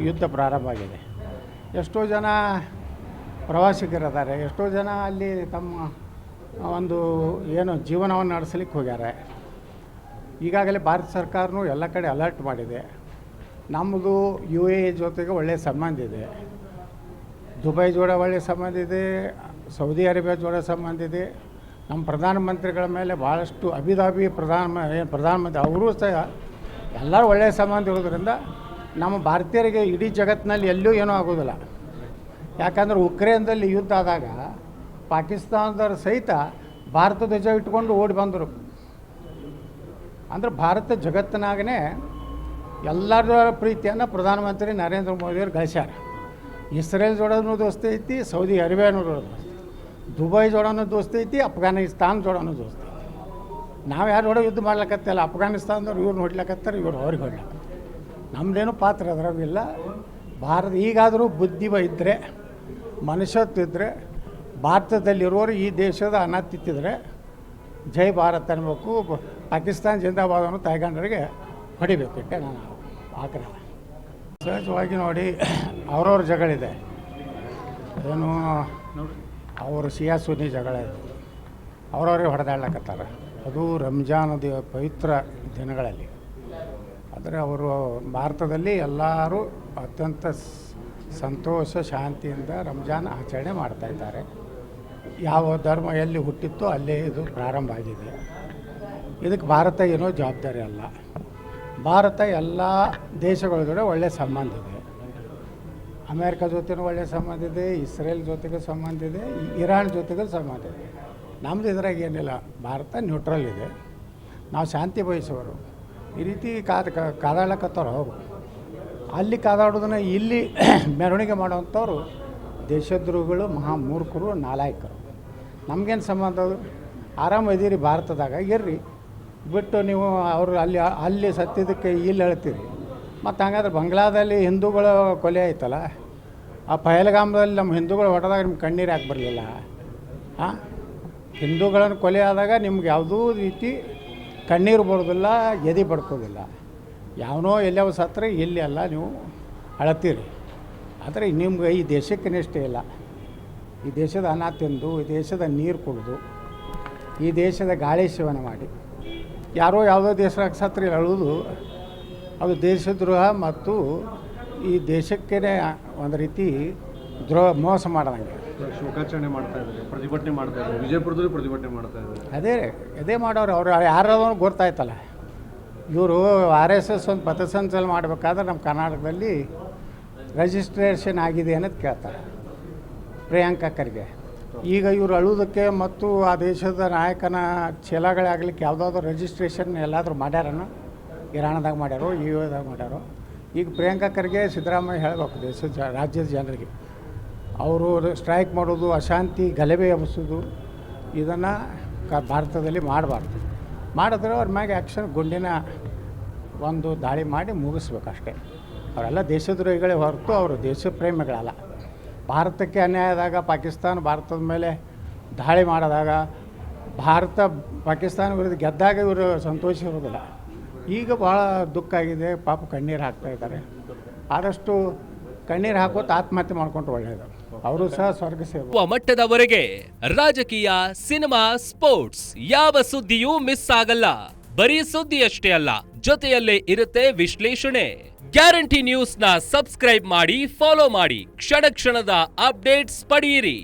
ಯುದ್ಧ ಪ್ರಾರಂಭ ಆಗಿದೆ. ಎಷ್ಟೋ ಜನ ಪ್ರವಾಸಿಗರಿದ್ದಾರೆ, ಎಷ್ಟೋ ಜನ ಅಲ್ಲಿ ತಮ್ಮ ಒಂದು ಏನು ಜೀವನವನ್ನು ನಡೆಸಲಿಕ್ಕೆ ಹೋಗ್ಯಾರೆ. ಈಗಾಗಲೇ ಭಾರತ ಸರ್ಕಾರನೂ ಎಲ್ಲ ಕಡೆ ಅಲರ್ಟ್ ಮಾಡಿದೆ. ನಮ್ಮದು UAE ಜೊತೆಗೆ ಒಳ್ಳೆಯ ಸಂಬಂಧ ಇದೆ, ದುಬೈ ಜೋಡ ಒಳ್ಳೆಯ ಸಂಬಂಧ ಇದೆ, ಸೌದಿ ಅರೇಬಿಯಾ ಜೋಡ ಸಂಬಂಧ ಇದೆ. ನಮ್ಮ ಪ್ರಧಾನಮಂತ್ರಿಗಳ ಮೇಲೆ ಭಾಳಷ್ಟು ಅಭಿದಾಭಿ ಪ್ರಧಾನಮಂತ್ರಿ ಅವರು ಸಹ ಎಲ್ಲರೂ ಒಳ್ಳೆಯ ಸಂಬಂಧ ಇರೋದ್ರಿಂದ ನಮ್ಮ ಭಾರತೀಯರಿಗೆ ಇಡೀ ಜಗತ್ತಿನಲ್ಲಿ ಎಲ್ಲೂ ಏನೂ ಆಗೋದಿಲ್ಲ. ಯಾಕಂದ್ರೆ ಉಕ್ರೇನ್ದಲ್ಲಿ ಯುದ್ಧ ಆದಾಗ ಪಾಕಿಸ್ತಾನದವ್ರ ಸಹಿತ ಭಾರತ ಧ್ವಜ ಇಟ್ಕೊಂಡು ಓಡಿ ಬಂದರು. ಅಂದ್ರೆ ಭಾರತ ಜಗತ್ತಿನಾಗೇ ಎಲ್ಲರ ಪ್ರೀತಿಯನ್ನು ಪ್ರಧಾನಮಂತ್ರಿ ನರೇಂದ್ರ ಮೋದಿಯವರು ಗಳಿಸ್ಯಾರ. ಇಸ್ರೇಲ್ ಜೋಡನೂ ದೋಸ್ತಿ ಐತಿ, ಸೌದಿ ಅರೇಬಿಯಾನೂ ದೋಸ್ತಿ, ದುಬೈ ಜೋಡನೂ ದೋಸ್ತಿ ಐತಿ, ಅಫ್ಘಾನಿಸ್ತಾನ ಜೋಡನೂ ದೋಸ್ತಿ ಐತಿ. ನಾವು ಯಾರು ಜೋಡ ಯುದ್ಧ ಮಾಡ್ಲಕತ್ತಿಲ್ಲ, ಅಫ್ಘಾನಿಸ್ತಾನದವ್ರು ಇವ್ರು ಹೊಡ್ಲಕತ್ತಾರೆ, ಇವ್ರು ಅವ್ರಿಗೆ ಹೊಡ್ಲಕತ್ತಾರೆ. ನಮ್ಮದೇನು ಪಾತ್ರ ಅದರಾಗಿಲ್ಲ. ಭಾರತ ಈಗಾದರೂ ಬುದ್ಧಿ ಇದ್ದರೆ, ಮನುಷ್ಯತ್ವ ಇದ್ದರೆ, ಭಾರತದಲ್ಲಿರೋರು ಈ ದೇಶದ ಅನ್ನ ತಿತ್ತಿದ್ರೆ ಜೈ ಭಾರತ್ ಅನ್ಬೇಕು, ಪಾಕಿಸ್ತಾನ ಜಿಂದಾಬಾದನ್ನು ತಾಯ್ಗಂಡರಿಗೆ ಹೊಡಿಬೇಕು. ಇಟ್ಟೆ ನಾನು ಆಗ್ರಹ. ಸಹಜವಾಗಿ ನೋಡಿ, ಅವ್ರವ್ರ ಜಗಳಿದೆ, ಏನು ಅವರು ಶಿಯಾ ಸುನ್ನಿ ಜಗಳ ಇದೆ, ಅವ್ರವ್ರಿಗೆ ಹೊಡೆದಾಡ್ಲಕತ್ತಾರೆ. ಅದು ರಂಜಾನ್ ಪವಿತ್ರ ದಿನಗಳಲ್ಲಿ. ಆದರೆ ಅವರು ಭಾರತದಲ್ಲಿ ಎಲ್ಲರೂ ಅತ್ಯಂತ ಸಂತೋಷ ಶಾಂತಿಯಿಂದ ರಂಜಾನ್ ಆಚರಣೆ ಮಾಡ್ತಾಯಿದ್ದಾರೆ. ಯಾವ ಧರ್ಮ ಎಲ್ಲಿ ಹುಟ್ಟಿತ್ತೋ ಅಲ್ಲೇ ಇದು ಪ್ರಾರಂಭ ಆಗಿದೆ. ಇದಕ್ಕೆ ಭಾರತ ಏನೋ ಜವಾಬ್ದಾರಿ ಅಲ್ಲ. ಭಾರತ ಎಲ್ಲ ದೇಶಗಳ ಜೊತೆ ಒಳ್ಳೆಯ ಸಂಬಂಧ ಇದೆ. ಅಮೇರಿಕ ಜೊತೆನೂ ಒಳ್ಳೆಯ ಸಂಬಂಧ ಇದೆ, ಇಸ್ರೇಲ್ ಜೊತೆಗೂ ಸಂಬಂಧ ಇದೆ, ಇರಾನ್ ಜೊತೆಗೂ ಸಂಬಂಧ ಇದೆ. ನಮ್ಮದು ಇದ್ರಾಗ ಏನಿಲ್ಲ, ಭಾರತ ನ್ಯೂಟ್ರಲ್ ಇದೆ. ನಾವು ಶಾಂತಿ ಬಯಸೋರು. ಈ ರೀತಿ ಕಾದಾಡ್ಲಕತ್ತವ್ರು ಅವರು. ಅಲ್ಲಿ ಕಾದಾಡೋದನ್ನು ಇಲ್ಲಿ ಮೆರವಣಿಗೆ ಮಾಡೋವಂಥವ್ರು ದೇಶದ್ರೋಹಿಗಳು, ಮಹಾಮೂರ್ಖರು, ನಾಲಾಯಕರು. ನಮಗೇನು ಸಂಬಂಧ? ಅದು ಆರಾಮದೀರಿ ಭಾರತದಾಗ ಇರ್ರಿ, ಬಿಟ್ಟು ನೀವು ಅವರು ಅಲ್ಲಿ ಸತ್ತಿದ್ದಕ್ಕೆ ಇಲ್ಲಿ ಹೇಳ್ತೀರಿ. ಮತ್ತು ಹಂಗಾದ್ರೆ ಬಂಗ್ಲಾದಲ್ಲಿ ಹಿಂದೂಗಳ ಕೊಲೆ ಆಯ್ತಲ್ಲ, ಆ ಪಹಲ್ಗಾಮದಲ್ಲಿ ನಮ್ಮ ಹಿಂದೂಗಳು ಹೊಡೆದಾಗ ನಿಮ್ಗೆ ಕಣ್ಣೀರು ಯಾಕೆ ಬರಲಿಲ್ಲ? ಹಾಂ, ಹಿಂದೂಗಳನ್ನು ಕೊಲೆ ಆದಾಗ ನಿಮ್ಗೆ ಯಾವುದೂ ರೀತಿ ಕಣ್ಣೀರು ಬರೋದಿಲ್ಲ, ಎದೆ ಬಡ್ಕೋದಿಲ್ಲ. ಯಾವನೋ ಎಲ್ಲವ ಸತ್ತರೆ ಇಲ್ಲಿ ಅಲ್ಲ ನೀವು ಅಳತ್ತೀರಿ. ಆದರೆ ನಿಮ್ಗೆ ಈ ದೇಶಕ್ಕೆ ನಿಷ್ಠೆ ಇಲ್ಲ. ಈ ದೇಶದ ಅನ್ನ ತಿಂದು, ಈ ದೇಶದ ನೀರು ಕುಡಿದು, ಈ ದೇಶದ ಗಾಳಿ ಸೇವನೆ ಮಾಡಿ ಯಾರೋ ಯಾವುದೋ ದೇಶದಾಗ ಸತ್ರೆ ಅಳುವುದು ಅದು ದೇಶದ್ರೋಹ ಮತ್ತು ಈ ದೇಶಕ್ಕೇ ಒಂದು ರೀತಿ ಮೋಸ ಮಾಡೋದಂಗೆ. ಶೋಕಾಚರಣೆ ಮಾಡ್ತಾ ಇದ್ದಾರೆ, ಪ್ರತಿಭಟನೆ ಮಾಡ್ತಾ ಇದ್ದಾರೆ, ವಿಜಯಪುರದಲ್ಲಿ ಪ್ರತಿಭಟನೆ ಮಾಡ್ತಾ ಇದ್ದಾರೆ. ಅದೇ ಮಾಡೋರು. ಅವರು ಯಾರಾದ್ರೂ ಗೊತ್ತಾಯ್ತಲ್ಲ. ಇವರು RSS ಒಂದು ಪಥಸಂಚಲನ ಮಾಡಬೇಕಾದ್ರೆ ನಮ್ಮ ಕರ್ನಾಟಕದಲ್ಲಿ ರಿಜಿಸ್ಟ್ರೇಷನ್ ಆಗಿದೆ ಅನ್ನೋದು ಕೇಳ್ತಾರೆ ಪ್ರಿಯಾಂಕಾ ಖರ್ಗೆ. ಈಗ ಇವರು ಅಳುವುದಕ್ಕೆ ಮತ್ತು ಆ ದೇಶದ ನಾಯಕನ ಚೀಲಗಳಾಗಲಿಕ್ಕೆ ಯಾವುದಾದ್ರೂ ರಿಜಿಸ್ಟ್ರೇಷನ್ ಎಲ್ಲಾದರೂ ಮಾಡ್ಯಾರನ? ಇರಾಣದಾಗ ಮಾಡ್ಯಾರೋ, UAEದಾಗ ಮಾಡ್ಯಾರೋ? ಈಗ ಪ್ರಿಯಾಂಕಾ ಖರ್ಗೆ ಸಿದ್ದರಾಮಯ್ಯ ಹೇಳಬೇಕು ರಾಜ್ಯದ ಜನರಿಗೆ, ಅವರು ಸ್ಟ್ರೈಕ್ ಮಾಡೋದು, ಅಶಾಂತಿ ಗಲಭೆ ಎಬ್ಬಿಸೋದು ಇದನ್ನು ಭಾರತದಲ್ಲಿ ಮಾಡಬಾರ್ದು. ಮಾಡಿದ್ರೆ ಅವ್ರ ಮ್ಯಾಗೆ ಆ್ಯಕ್ಷನ್ ಗುಂಡಿನ ಒಂದು ದಾಳಿ ಮಾಡಿ ಮುಗಿಸ್ಬೇಕಷ್ಟೇ. ಅವರೆಲ್ಲ ದೇಶದ್ರೋಹಿಗಳೇ ಹೊರತು ಅವರು ದೇಶ ಪ್ರೇಮಿಗಳಲ್ಲ. ಭಾರತಕ್ಕೆ ಅನ್ಯಾಯ ಆದಾಗ ಪಾಕಿಸ್ತಾನ ಭಾರತದ ಮೇಲೆ ದಾಳಿ ಮಾಡಿದಾಗ ಪಾಕಿಸ್ತಾನ ವಿರುದ್ಧ ಗೆದ್ದಾಗ ಇವರು ಸಂತೋಷಿರೋದಿಲ್ಲ. ಈಗ ಭಾಳ ದುಃಖ ಆಗಿದೆ, ಪಾಪ ಕಣ್ಣೀರು ಹಾಕ್ತಾಯಿದ್ದಾರೆ. ಆದಷ್ಟು ಕಣ್ಣೀರು ಹಾಕೋದು ಆತ್ಮಹತ್ಯೆ ಮಾಡ್ಕೊಂಡು ಒಳ್ಳೆಯದು. ಅವರು ಸಹ ಸ್ವರ್ಗ ಸೇರುವ ಮಟ್ಟದವರೆಗೆ ರಾಜಕೀಯ, ಸಿನಿಮಾ, ಸ್ಪೋರ್ಟ್ಸ್ ಯಾವ ಸುದ್ದಿಯೂ ಮಿಸ್ ಆಗಲ್ಲ. ಬರೀ ಸುದ್ದಿ ಅಷ್ಟೇ ಅಲ್ಲ, ಜೊತೆಯಲ್ಲೇ ಇರುತ್ತೆ ವಿಶ್ಲೇಷಣೆ. ಗ್ಯಾರಂಟಿ ನ್ಯೂಸ್ ನ ಸಬ್ಸ್ಕ್ರೈಬ್ ಮಾಡಿ, ಫಾಲೋ ಮಾಡಿ, ಕ್ಷಣ ಕ್ಷಣದ ಅಪ್ಡೇಟ್ಸ್ ಪಡೆಯಿರಿ.